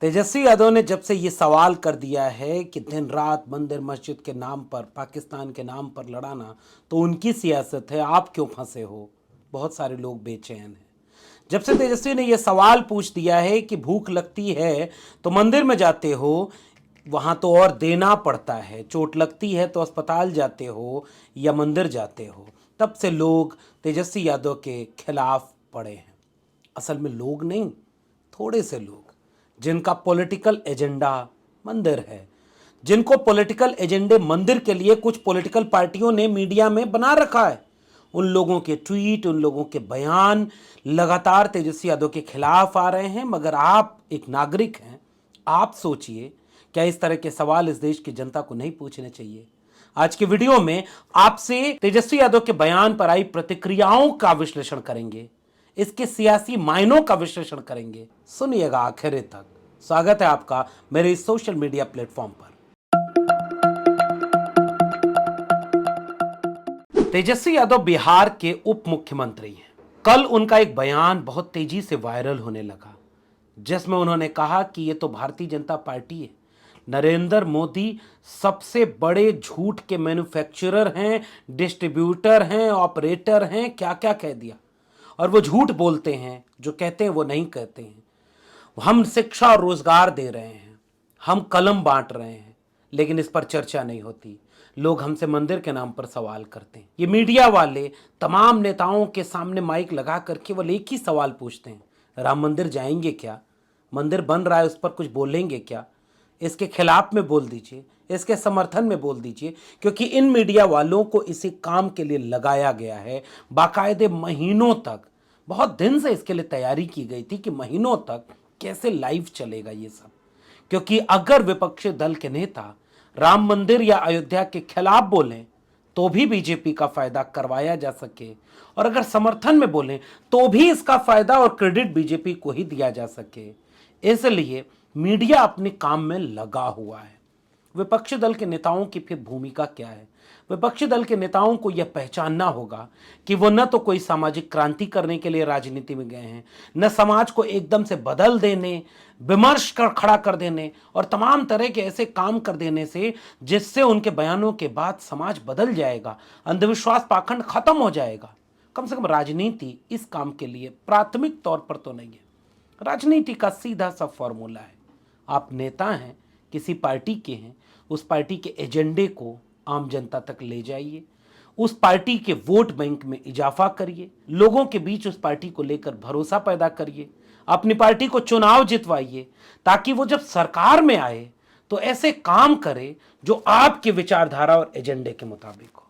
तेजस्वी यादव ने जब से ये सवाल कर दिया है कि दिन रात मंदिर मस्जिद के नाम पर, पाकिस्तान के नाम पर लड़ाना तो उनकी सियासत है, आप क्यों फंसे हो, बहुत सारे लोग बेचैन हैं। जब से तेजस्वी ने यह सवाल पूछ दिया है कि भूख लगती है तो मंदिर में जाते हो, वहां तो और देना पड़ता है, चोट लगती है तो अस्पताल जाते हो या मंदिर जाते हो, तब से लोग तेजस्वी यादव के खिलाफ पड़े हैं। असल में लोग नहीं, थोड़े से लोग जिनका पॉलिटिकल एजेंडा मंदिर है, जिनको पॉलिटिकल एजेंडे मंदिर के लिए कुछ पॉलिटिकल पार्टियों ने मीडिया में बना रखा है, उन लोगों के ट्वीट, उन लोगों के बयान लगातार तेजस्वी यादव के खिलाफ आ रहे हैं। मगर आप एक नागरिक हैं, आप सोचिए, क्या इस तरह के सवाल इस देश की जनता को नहीं पूछने चाहिए? आज के वीडियो में आपसे तेजस्वी यादव के बयान पर आई प्रतिक्रियाओं का विश्लेषण करेंगे, इसके सियासी मायनों का विश्लेषण करेंगे। सुनिएगा आखिर तक। स्वागत है आपका मेरे इस सोशल मीडिया प्लेटफॉर्म पर। तेजस्वी यादव बिहार के उप मुख्यमंत्री हैं। कल उनका एक बयान बहुत तेजी से वायरल होने लगा, जिसमें उन्होंने कहा कि ये तो भारतीय जनता पार्टी है, नरेंद्र मोदी सबसे बड़े झूठ के मैन्युफैक्चरर हैं, डिस्ट्रीब्यूटर हैं, ऑपरेटर हैं, क्या क्या कह दिया। और वो झूठ बोलते हैं, जो कहते हैं वो नहीं कहते हैं। हम शिक्षा और रोजगार दे रहे हैं, हम कलम बांट रहे हैं, लेकिन इस पर चर्चा नहीं होती। लोग हमसे मंदिर के नाम पर सवाल करते हैं। ये मीडिया वाले तमाम नेताओं के सामने माइक लगा कर केवल एक ही सवाल पूछते हैं, राम मंदिर जाएंगे क्या? मंदिर बन रहा है, उस पर कुछ बोलेंगे क्या? इसके खिलाफ में बोल दीजिए, इसके समर्थन में बोल दीजिए, क्योंकि इन मीडिया वालों को इसी काम के लिए लगाया गया है। बाकायदे महीनों तक, बहुत दिन से इसके लिए तैयारी की गई थी कि महीनों तक कैसे लाइव चलेगा ये सब। क्योंकि अगर विपक्षी दल के नेता राम मंदिर या अयोध्या के खिलाफ बोलें तो भी बीजेपी का फायदा करवाया जा सके, और अगर समर्थन में बोलें तो भी इसका फायदा और क्रेडिट बीजेपी को ही दिया जा सके। इसलिए मीडिया अपने काम में लगा हुआ है। विपक्षी दल के नेताओं की फिर भूमिका क्या है? विपक्षी दल के नेताओं को यह पहचानना होगा कि वो न तो कोई सामाजिक क्रांति करने के लिए राजनीति में गए हैं, न समाज को एकदम से बदल देने, विमर्श कर खड़ा कर देने और तमाम तरह के ऐसे काम कर देने से जिससे उनके बयानों के बाद समाज बदल जाएगा, अंधविश्वास पाखंड खत्म हो जाएगा। कम से कम राजनीति इस काम के लिए प्राथमिक तौर पर तो नहीं है। राजनीति का सीधा सा फॉर्मूला है, आप नेता हैं, किसी पार्टी के हैं, उस पार्टी के एजेंडे को आम जनता तक ले जाइए, उस पार्टी के वोट बैंक में इजाफा करिए, लोगों के बीच उस पार्टी को लेकर भरोसा पैदा करिए, अपनी पार्टी को चुनाव जितवाइए, ताकि वो जब सरकार में आए तो ऐसे काम करे जो आपके विचारधारा और एजेंडे के मुताबिक हो।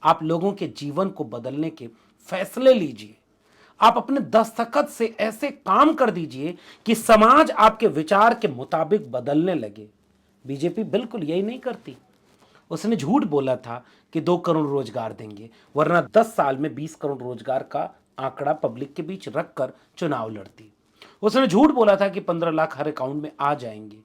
आप लोगों के जीवन को बदलने के फैसले लीजिए, आप अपने दस्तखत से ऐसे काम कर दीजिए कि समाज आपके विचार के मुताबिक बदलने लगे। बीजेपी बिल्कुल यही नहीं करती। उसने झूठ बोला था कि 2 करोड़ रोजगार देंगे, वरना 10 साल में 20 करोड़ रोजगार का आंकड़ा पब्लिक के बीच रखकर चुनाव लड़ती। उसने झूठ बोला था कि 15 लाख हर अकाउंट में आ जाएंगे,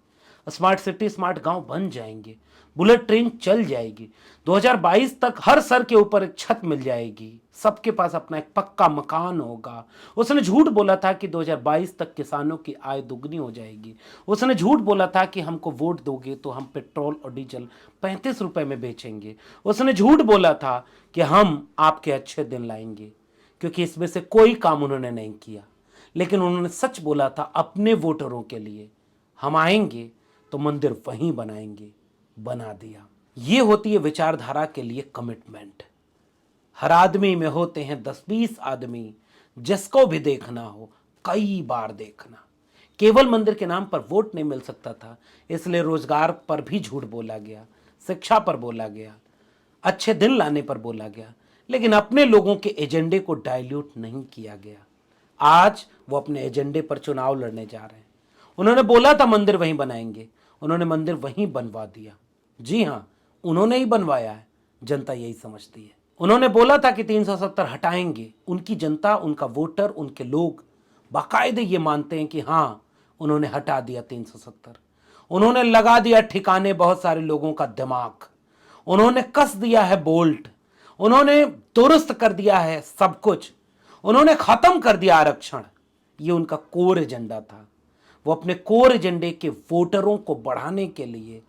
स्मार्ट सिटी स्मार्ट गांव बन जाएंगे, बुलेट ट्रेन चल जाएगी, 2022 तक हर सर के ऊपर एक छत मिल जाएगी, सबके पास अपना एक पक्का मकान होगा। उसने झूठ बोला था कि 2022 तक किसानों की आय दुगनी हो जाएगी। उसने झूठ बोला था कि हमको वोट दोगे तो हम पेट्रोल और डीजल 35 रुपए में बेचेंगे। उसने झूठ बोला था कि हम आपके अच्छे दिन लाएंगे, क्योंकि इसमें से कोई काम उन्होंने नहीं किया। लेकिन उन्होंने सच बोला था अपने वोटरों के लिए, हम आएंगे तो मंदिर वहीं बनाएंगे, बना दिया। ये होती है विचारधारा के लिए कमिटमेंट। हर आदमी में होते हैं 10-20 आदमी, जिसको भी देखना हो कई बार देखना। केवल मंदिर के नाम पर वोट नहीं मिल सकता था, इसलिए रोजगार पर भी झूठ बोला गया, शिक्षा पर बोला गया, अच्छे दिन लाने पर बोला गया, लेकिन अपने लोगों के एजेंडे को डाइल्यूट नहीं किया गया। आज वो अपने एजेंडे पर चुनाव लड़ने जा रहे हैं। उन्होंने बोला था मंदिर वहीं बनाएंगे, उन्होंने मंदिर वहीं बनवा दिया। जी हां, उन्होंने ही बनवाया है, जनता यही समझती है। उन्होंने बोला था कि 370 हटाएंगे, उनकी जनता, उनका वोटर, उनके लोग बाकायदे ये मानते हैं कि हां, उन्होंने हटा दिया 370। उन्होंने लगा दिया ठिकाने बहुत सारे लोगों का दिमाग, उन्होंने कस दिया है बोल्ट, उन्होंने दुरुस्त कर दिया है सब कुछ, उन्होंने खत्म कर दिया आरक्षण। ये उनका कोर एजेंडा था। वो अपने कोर एजेंडे के वोटरों को बढ़ाने के लिए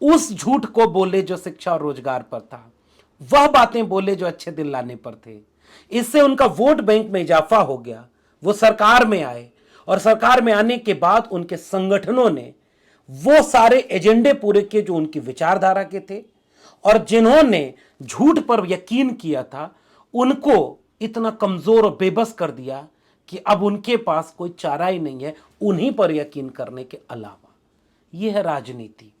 उस झूठ को बोले जो शिक्षा और रोजगार पर था, वह बातें बोले जो अच्छे दिन लाने पर थे। इससे उनका वोट बैंक में इजाफा हो गया। वो सरकार में आए और सरकार में आने के बाद उनके संगठनों ने वो सारे एजेंडे पूरे किए जो उनकी विचारधारा के थे, और जिन्होंने झूठ पर यकीन किया था उनको इतना कमजोर और बेबस कर दिया कि अब उनके पास कोई चारा ही नहीं है उन्हीं पर यकीन करने के अलावा। यह है राजनीति।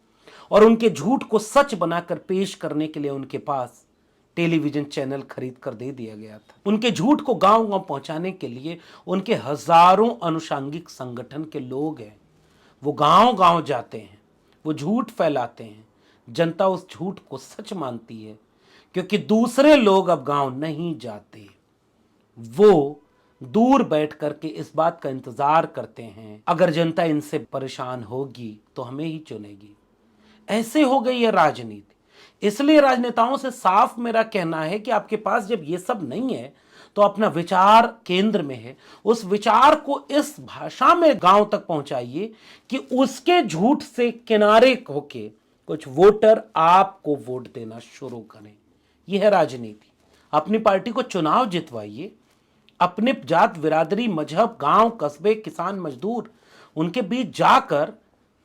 और उनके झूठ को सच बनाकर पेश करने के लिए उनके पास टेलीविजन चैनल खरीद कर दे दिया गया था। उनके झूठ को गांव गांव पहुंचाने के लिए उनके हजारों अनुषांगिक संगठन के लोग हैं। वो गांव गांव जाते हैं, वो झूठ फैलाते हैं। जनता उस झूठ को सच मानती है क्योंकि दूसरे लोग अब गांव नहीं जाते। वो दूर बैठ करके इस बात का इंतजार करते हैं, अगर जनता इनसे परेशान होगी तो हमें ही चुनेगी। ऐसे हो गई है राजनीति। इसलिए राजनेताओं से साफ मेरा कहना है कि आपके पास जब ये सब नहीं है तो अपना विचार केंद्र में है, उस विचार को इस भाषा में गांव तक पहुंचाइए कि उसके झूठ से किनारे होके कुछ वोटर आपको वोट देना शुरू करें। यह है राजनीति। अपनी पार्टी को चुनाव जितवाइए, अपने जात बिरादरी मजहब गांव कस्बे किसान मजदूर उनके बीच जाकर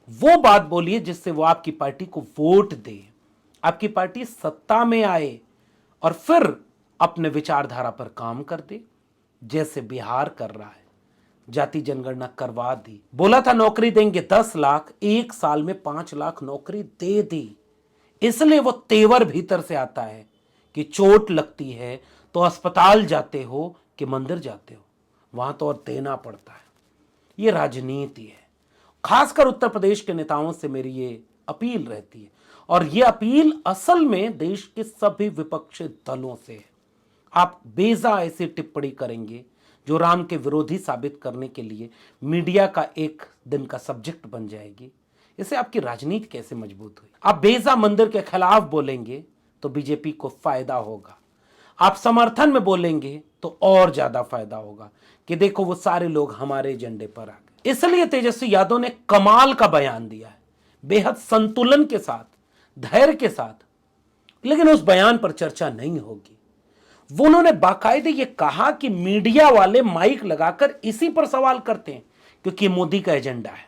वो बात बोलिए जिससे वो आपकी पार्टी को वोट दे, आपकी पार्टी सत्ता में आए और फिर अपने विचारधारा पर काम कर दे, जैसे बिहार कर रहा है। जाति जनगणना करवा दी, बोला था नौकरी देंगे 10 लाख, 1 साल में 5 लाख नौकरी दे दी। इसलिए वो तेवर भीतर से आता है कि चोट लगती है तो अस्पताल जाते हो कि मंदिर जाते हो, वहां तो और देना पड़ता है। ये राजनीति है। खासकर उत्तर प्रदेश के नेताओं से मेरी ये अपील रहती है, और ये अपील असल में देश के सभी विपक्षी दलों से है। आप बेजा ऐसी टिप्पणी करेंगे जो राम के विरोधी साबित करने के लिए मीडिया का एक दिन का सब्जेक्ट बन जाएगी। इससे आपकी राजनीति कैसे मजबूत हुई? आप बेजा मंदिर के खिलाफ बोलेंगे तो बीजेपी को फायदा होगा, आप समर्थन में बोलेंगे तो और ज्यादा फायदा होगा कि देखो वो सारे लोग हमारे एजेंडे पर आ गए। इसलिए तेजस्वी यादव ने कमाल का बयान दिया है, बेहद संतुलन के साथ, धैर्य के साथ। लेकिन उस बयान पर चर्चा नहीं होगी। वो उन्होंने बाकायदे ये कहा कि मीडिया वाले माइक लगाकर इसी पर सवाल करते हैं क्योंकि मोदी का एजेंडा है।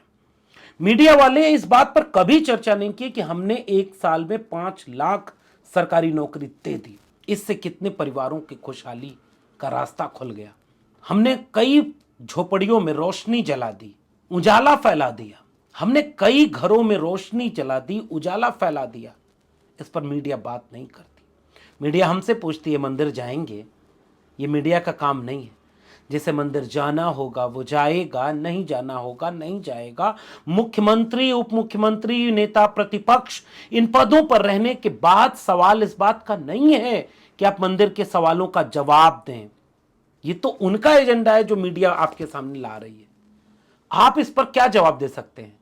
मीडिया वाले इस बात पर कभी चर्चा नहीं की कि हमने 1 साल में 5 लाख सरकारी नौकरी दे दी, इससे कितने परिवारों की खुशहाली का रास्ता खुल गया। हमने कई झोपड़ियों में रोशनी जला दी, उजाला फैला दिया। हमने कई घरों में रोशनी जला दी, उजाला फैला दिया। इस पर मीडिया बात नहीं करती। मीडिया हमसे पूछती है मंदिर जाएंगे? ये मीडिया का काम नहीं है। जिसे मंदिर जाना होगा वो जाएगा, नहीं जाना होगा नहीं जाएगा। मुख्यमंत्री, उप मुख्यमंत्री, नेता प्रतिपक्ष, इन पदों पर रहने के बाद सवाल इस बात का नहीं है कि आप मंदिर के सवालों का जवाब दें। ये तो उनका एजेंडा है जो मीडिया आपके सामने ला रही है। आप इस पर क्या जवाब दे सकते हैं?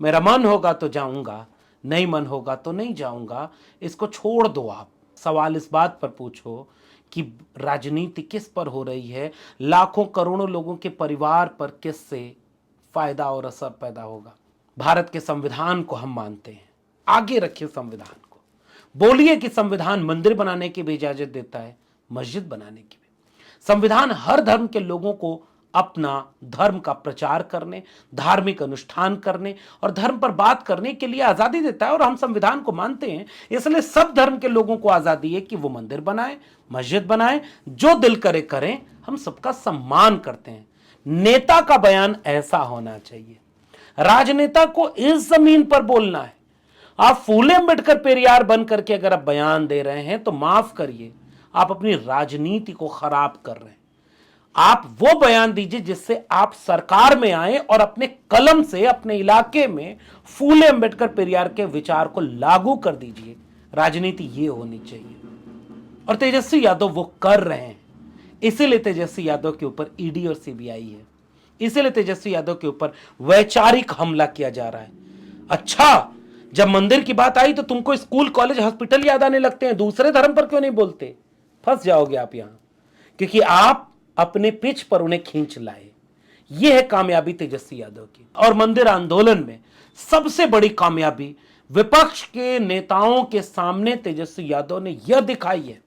मेरा मन होगा तो जाऊंगा, नहीं मन होगा तो नहीं जाऊंगा। इसको छोड़ दो। आप सवाल इस बात पर पूछो कि राजनीति किस पर हो रही है, लाखों करोड़ों लोगों के परिवार पर किससे फायदा और असर पैदा होगा। भारत के संविधान को हम मानते हैं, आगे रखिए संविधान को। बोलिए कि संविधान मंदिर बनाने की भी इजाजत देता है, मस्जिद बनाने की भी। संविधान हर धर्म के लोगों को अपना धर्म का प्रचार करने, धार्मिक अनुष्ठान करने और धर्म पर बात करने के लिए आजादी देता है, और हम संविधान को मानते हैं। इसलिए सब धर्म के लोगों को आजादी है कि वो मंदिर बनाए, मस्जिद बनाए, जो दिल करे करें। हम सबका सम्मान करते हैं। नेता का बयान ऐसा होना चाहिए। राजनेता को इस जमीन पर बोलना है। आप फूले अम्बेडकर पेरियार बन करके अगर आप बयान दे रहे हैं तो माफ करिए, आप अपनी राजनीति को खराब कर रहे हैं। आप वो बयान दीजिए जिससे आप सरकार में आए और अपने कलम से अपने इलाके में फूले अम्बेडकर पेरियार के विचार को लागू कर दीजिए। राजनीति ये होनी चाहिए, और तेजस्वी यादव वो कर रहे हैं। इसीलिए तेजस्वी यादव के ऊपर ईडी और सीबीआई है। इसीलिए तेजस्वी यादव के ऊपर वैचारिक हमला किया जा रहा है। अच्छा, जब मंदिर की बात आई तो तुमको स्कूल कॉलेज हॉस्पिटल याद आने लगते हैं, दूसरे धर्म पर क्यों नहीं बोलते? फंस जाओगे आप यहां, क्योंकि आप अपने पिच पर उन्हें खींच लाए। यह है कामयाबी तेजस्वी यादव की। और मंदिर आंदोलन में सबसे बड़ी कामयाबी विपक्ष के नेताओं के सामने तेजस्वी यादव ने यह दिखाई है।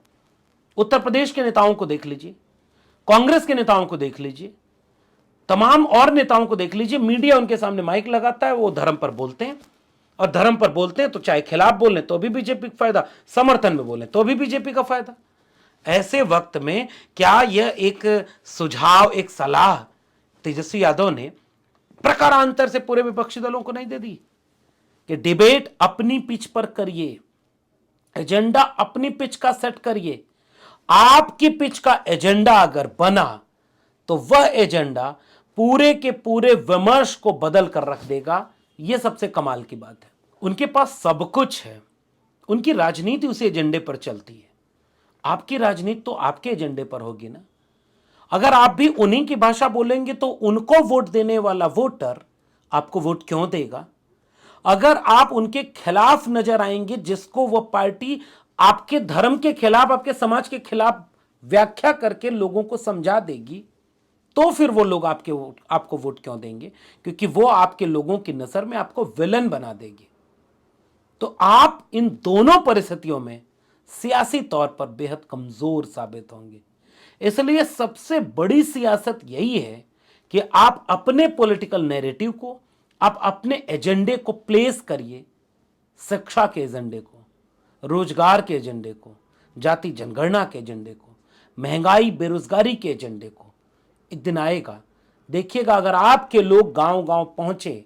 उत्तर प्रदेश के नेताओं को देख लीजिए, कांग्रेस के नेताओं को देख लीजिए, तमाम और नेताओं को देख लीजिए, मीडिया उनके सामने माइक लगाता है, वो धर्म पर बोलते हैं, और धर्म पर बोलते हैं तो चाहे खिलाफ बोलें तो भी बीजेपी का फायदा, समर्थन में बोलें तो भी बीजेपी का फायदा। ऐसे वक्त में क्या यह एक सुझाव, एक सलाह तेजस्वी यादव ने प्रकारांतर से पूरे विपक्षी दलों को नहीं दे दी कि डिबेट अपनी पिच पर करिए, एजेंडा अपनी पिच का सेट करिए। आपकी पिच का एजेंडा अगर बना तो वह एजेंडा पूरे के पूरे विमर्श को बदल कर रख देगा। यह सबसे कमाल की बात है। उनके पास सब कुछ है, उनकी राजनीति उसी एजेंडे पर चलती है। आपकी राजनीति तो आपके एजेंडे पर होगी ना। अगर आप भी उन्हीं की भाषा बोलेंगे तो उनको वोट देने वाला वोटर आपको वोट क्यों देगा? अगर आप उनके खिलाफ नजर आएंगे, जिसको वो पार्टी आपके धर्म के खिलाफ, आपके समाज के खिलाफ व्याख्या करके लोगों को समझा देगी, तो फिर वो लोग आपको वोट क्यों देंगे? क्योंकि वो आपके लोगों की नजर में आपको विलन बना देगी। तो आप इन दोनों परिस्थितियों में सियासी तौर पर बेहद कमजोर साबित होंगे। इसलिए सबसे बड़ी सियासत यही है कि आप अपने पॉलिटिकल नैरेटिव को, आप अपने एजेंडे को प्लेस करिए, शिक्षा के एजेंडे को, रोजगार के एजेंडे को, जाति जनगणना के एजेंडे को, महंगाई बेरोजगारी के एजेंडे को। एक दिन आएगा, देखिएगा, अगर आपके लोग गांव गांव पहुंचे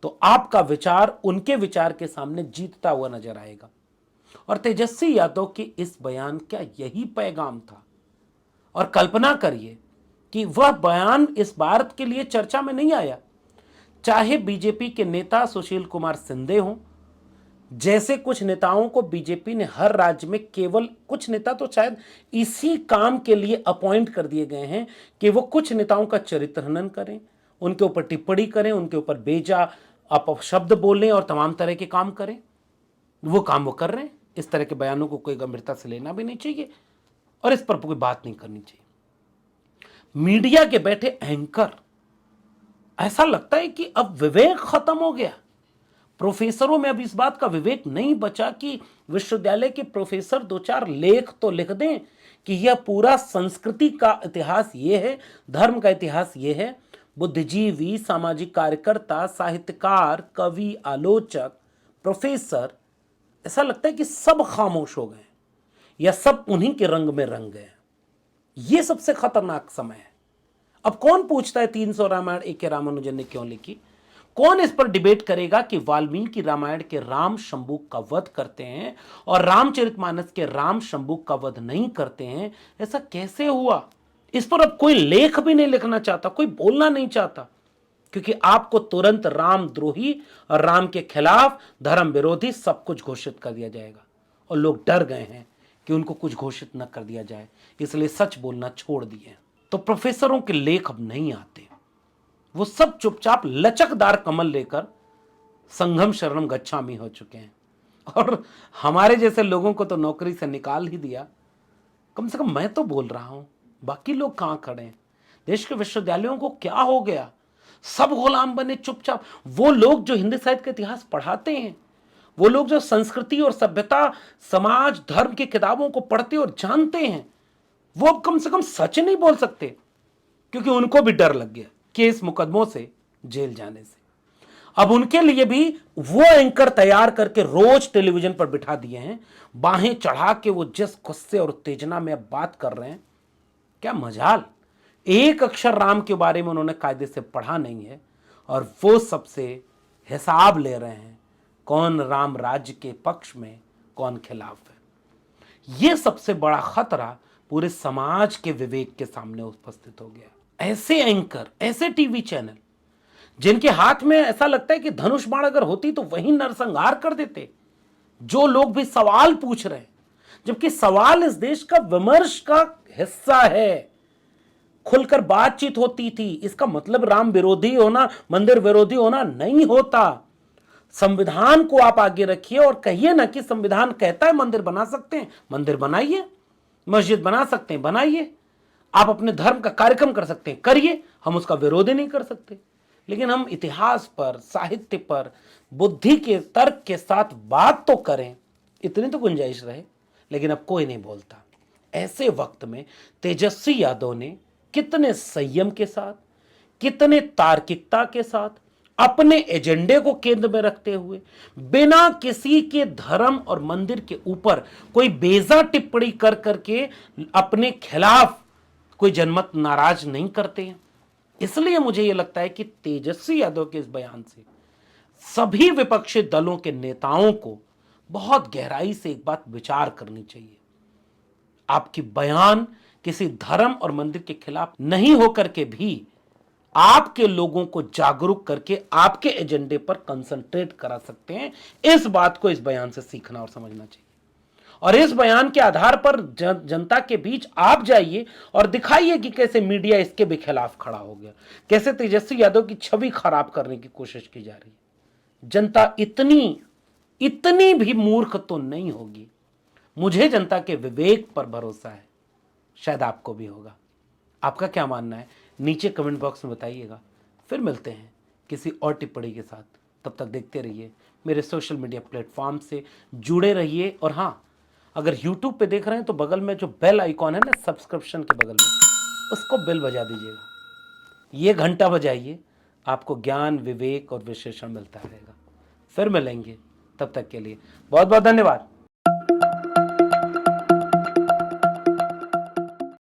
तो आपका विचार उनके विचार के सामने जीतता हुआ नजर आएगा। और तेजस्वी यादव के इस बयान का यही पैगाम था। और कल्पना करिए कि वह बयान इस बात के लिए चर्चा में नहीं आया, चाहे बीजेपी के नेता सुशील कुमार शिंदे हों, जैसे कुछ नेताओं को बीजेपी ने हर राज्य में, केवल कुछ नेता तो शायद इसी काम के लिए अपॉइंट कर दिए गए हैं कि वो कुछ नेताओं का चरित्र हनन करें, उनके ऊपर टिप्पणी करें, उनके ऊपर बेजा अपशब्द बोलें और तमाम तरह के काम करें। वो काम वो कर रहे हैं। इस तरह के बयानों को कोई गंभीरता से लेना भी नहीं चाहिए और इस पर कोई बात नहीं करनी चाहिए। मीडिया के बैठे एंकर, ऐसा लगता है कि अब विवेक खत्म हो गया। प्रोफेसरों में अब इस बात का विवेक नहीं बचा कि विश्वविद्यालय के प्रोफेसर दो चार लेख तो लिख दें कि यह पूरा संस्कृति का इतिहास ये है, धर्म का इतिहास ये है। बुद्धिजीवी, सामाजिक कार्यकर्ता, साहित्यकार, कवि, आलोचक, प्रोफेसर, ऐसा लगता है कि सब खामोश हो गए या सब उन्हीं के रंग में रंग गए। यह सबसे खतरनाक समय है। अब कौन पूछता है 300 रामायण ए के रामानुजन ने क्यों लिखी? कौन इस पर डिबेट करेगा कि वाल्मीकि रामायण के राम शंभुक का वध करते हैं और रामचरितमानस के राम शंभुक का वध नहीं करते हैं? ऐसा कैसे हुआ? इस पर अब कोई लेख भी नहीं लिखना चाहता, कोई बोलना नहीं चाहता, क्योंकि आपको तुरंत रामद्रोही और राम के खिलाफ, धर्म विरोधी सब कुछ घोषित कर दिया जाएगा। और लोग डर गए हैं कि उनको कुछ घोषित न कर दिया जाए, इसलिए सच बोलना छोड़ दिए। तो प्रोफेसरों के लेख अब नहीं आते, वो सब चुपचाप लचकदार कमल लेकर संघम शरणम गच्छामि हो चुके हैं। और हमारे जैसे लोगों को तो नौकरी से निकाल ही दिया। कम से कम मैं तो बोल रहा हूं, बाकी लोग कहां खड़े हैं? देश के विश्वविद्यालयों को क्या हो गया? सब गुलाम बने चुपचाप। वो लोग जो हिंदी साहित्य का इतिहास पढ़ाते हैं, वो लोग जो संस्कृति और सभ्यता, समाज, धर्म की किताबों को पढ़ते और जानते हैं, वो अब कम से कम सच नहीं बोल सकते, क्योंकि उनको भी डर लग गया केस मुकदमों से, जेल जाने से। अब उनके लिए भी वो एंकर तैयार करके रोज टेलीविजन पर बिठा दिए हैं, बाहें चढ़ा के वो जिस गुस्से और उत्तेजना में अब बात कर रहे हैं, क्या मजाल। एक अक्षर राम के बारे में उन्होंने कायदे से पढ़ा नहीं है और वो सबसे हिसाब ले रहे हैं, कौन राम राज्य के पक्ष में, कौन खिलाफ है। ये सबसे बड़ा खतरा पूरे समाज के विवेक के सामने उपस्थित हो गया। ऐसे एंकर, ऐसे टीवी चैनल जिनके हाथ में ऐसा लगता है कि धनुष बाण अगर होती तो वही नरसंहार कर देते, जो लोग भी सवाल पूछ रहे हैं, जबकि सवाल इस देश का विमर्श का हिस्सा है। खुलकर बातचीत होती थी, इसका मतलब राम विरोधी होना, मंदिर विरोधी होना नहीं होता। संविधान को आप आगे रखिए और कहिए ना कि संविधान कहता है मंदिर बना सकते हैं, मंदिर बनाइए, मस्जिद बना सकते हैं, बनाइए। आप अपने धर्म का कार्यक्रम कर सकते हैं, करिए, हम उसका विरोध ही नहीं कर सकते। लेकिन हम इतिहास पर, साहित्य पर, बुद्धि के तर्क के साथ बात तो करें, इतनी तो गुंजाइश रहे। लेकिन अब कोई नहीं बोलता। ऐसे वक्त में तेजस्वी यादव ने कितने संयम के साथ, कितने तार्किकता के साथ, अपने एजेंडे को केंद्र में रखते हुए, बिना किसी के धर्म और मंदिर के ऊपर कोई बेजा टिप्पणी कर करके अपने खिलाफ कोई जनमत नाराज नहीं करते हैं। इसलिए मुझे यह लगता है कि तेजस्वी यादव के इस बयान से सभी विपक्षी दलों के नेताओं को बहुत गहराई से एक बात विचार करनी चाहिए। आपकी बयान किसी धर्म और मंदिर के खिलाफ नहीं होकर के भी आपके लोगों को जागरूक करके आपके एजेंडे पर कंसंट्रेट करा सकते हैं। इस बात को इस बयान से सीखना और समझना चाहिए। और इस बयान के आधार पर जनता के बीच आप जाइए और दिखाइए कि कैसे मीडिया इसके भी खिलाफ खड़ा हो गया, कैसे तेजस्वी यादव की छवि खराब करने की कोशिश की जा रही है। जनता इतनी भी मूर्ख तो नहीं होगी। मुझे जनता के विवेक पर भरोसा है, शायद आपको भी होगा। आपका क्या मानना है नीचे कमेंट बॉक्स में बताइएगा। फिर मिलते हैं किसी और टिप्पणी के साथ। तब तक देखते रहिए, मेरे सोशल मीडिया प्लेटफॉर्म से जुड़े रहिए। और हाँ, अगर YouTube पे देख रहे हैं तो बगल में जो बेल आइकॉन है ना, सब्सक्रिप्शन के बगल में, उसको बेल बजा दीजिएगा। ये घंटा बजाइए, आपको ज्ञान, विवेक और विश्लेषण मिलता रहेगा। फिर मिलेंगे, तब तक के लिए बहुत बहुत धन्यवाद।